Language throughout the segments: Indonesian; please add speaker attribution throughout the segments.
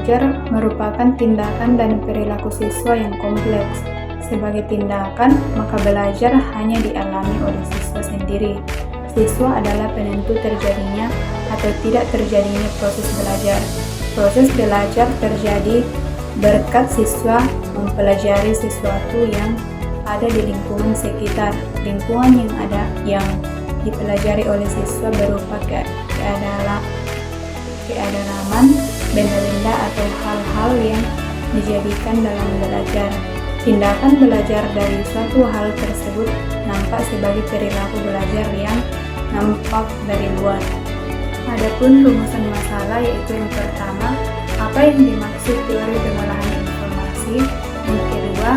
Speaker 1: belajar merupakan tindakan dan perilaku siswa yang kompleks. Sebagai tindakan, maka belajar hanya dialami oleh siswa sendiri. Siswa adalah penentu terjadinya atau tidak terjadinya proses belajar. Proses belajar terjadi berkat siswa mempelajari sesuatu yang ada di lingkungan sekitar. Lingkungan yang dipelajari oleh siswa berupa keadaan, benda-benda atau hal-hal yang dijadikan dalam belajar. Tindakan belajar dari suatu hal tersebut nampak sebagai perilaku belajar yang nampak dari luar. Adapun rumusan masalah yaitu yang pertama, apa yang dimaksud teori pengolahan informasi? Yang kedua,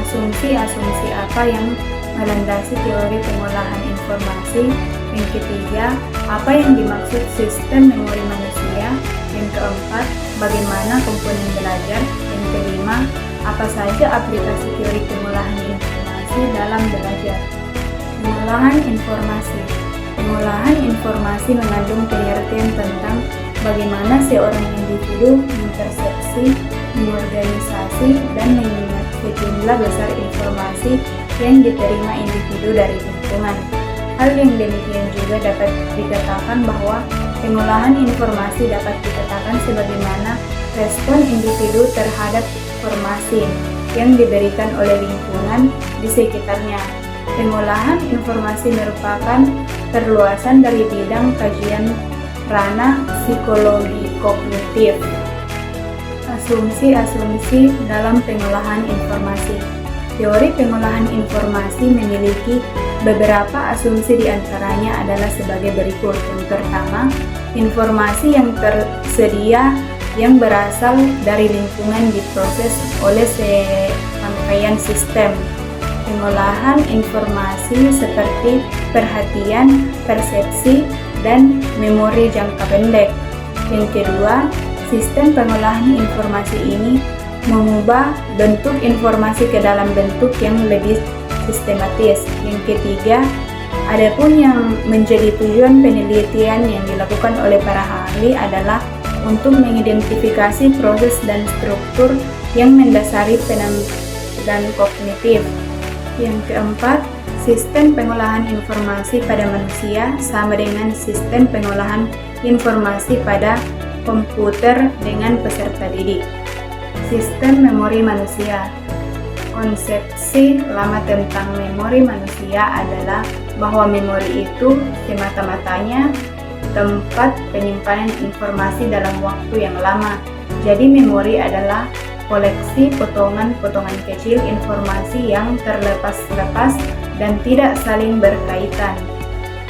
Speaker 1: asumsi-asumsi apa yang melandasi teori pengolahan informasi? Yang ketiga, apa yang dimaksud sistem memori manusia? Yang keempat, bagaimana komponen belajar? Yang kelima, apa saja aplikasi teori pengolahan informasi dalam belajar? Pengolahan informasi. Pengolahan informasi mengandung pengertian tentang bagaimana seorang individu mempersepsi, mengorganisasi, dan mengingat sejumlah besar informasi yang diterima individu dari lingkungan. Hal yang demikian juga dapat dikatakan bahwa pengolahan informasi dapat dikatakan sebagaimana respon individu terhadap informasi yang diberikan oleh lingkungan di sekitarnya. Pengolahan informasi merupakan perluasan dari bidang kajian ranah psikologi kognitif. Asumsi-asumsi dalam pengolahan informasi. Teori pengolahan informasi memiliki beberapa asumsi, diantaranya adalah sebagai berikut. Yang pertama, informasi yang tersedia yang berasal dari lingkungan diproses oleh serangkaian sistem pengolahan informasi seperti perhatian, persepsi, dan memori jangka pendek. Yang kedua, sistem pengolahan informasi ini mengubah bentuk informasi ke dalam bentuk yang lebih sistematis. Yang ketiga, adapun yang menjadi tujuan penelitian yang dilakukan oleh para ahli adalah untuk mengidentifikasi proses dan struktur yang mendasari penampilan kognitif. Yang keempat, sistem pengolahan informasi pada manusia sama dengan sistem pengolahan informasi pada komputer dengan peserta didik. Sistem memori manusia. Konsepsi lama tentang memori manusia adalah bahwa memori itu semata-matanya tempat penyimpanan informasi dalam waktu yang lama. Jadi memori adalah koleksi potongan-potongan kecil informasi yang terlepas-lepas dan tidak saling berkaitan.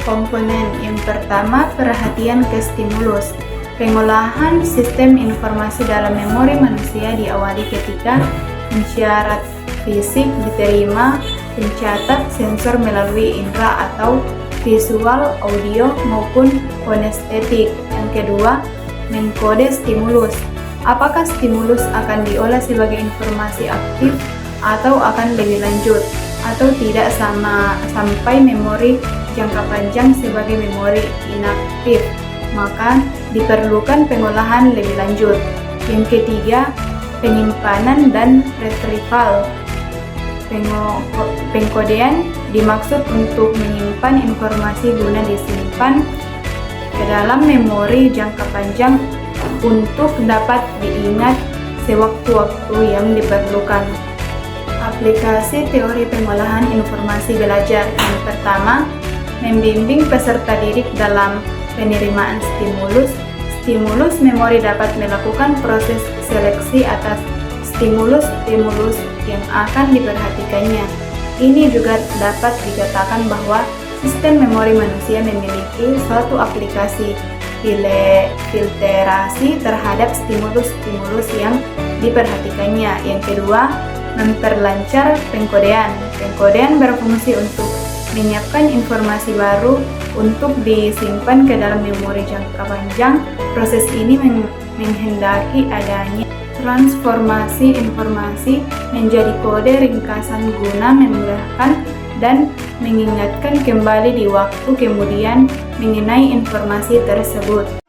Speaker 1: Komponen yang pertama, perhatian ke stimulus. Pengolahan sistem informasi dalam memori manusia diawali ketika isyarat fisik diterima pencatat sensor melalui indera atau visual, audio, maupun kinestetik. Yang kedua, mengkode stimulus. Apakah stimulus akan diolah sebagai informasi aktif atau akan lebih lanjut atau tidak sampai memori jangka panjang sebagai memori inaktif, maka diperlukan pengolahan lebih lanjut. Yang ketiga, penyimpanan dan retrieval. Pengkodean dimaksud untuk menyimpan informasi guna disimpan ke dalam memori jangka panjang untuk dapat diingat sewaktu-waktu yang diperlukan. Aplikasi teori pengolahan informasi belajar. Yang pertama, membimbing peserta didik dalam penerimaan stimulus. Stimulus memori dapat melakukan proses seleksi atas stimulus-stimulus yang akan diperhatikannya. Ini juga dapat dikatakan bahwa sistem memori manusia memiliki suatu aplikasi filterasi terhadap stimulus-stimulus yang diperhatikannya. Yang kedua, memperlancar pengkodean. Pengkodean berfungsi untuk menyiapkan informasi baru untuk disimpan ke dalam memori jangka panjang. Proses ini menghendaki adanya transformasi informasi menjadi kode ringkasan guna memudahkan dan mengingatkan kembali di waktu kemudian mengenai informasi tersebut.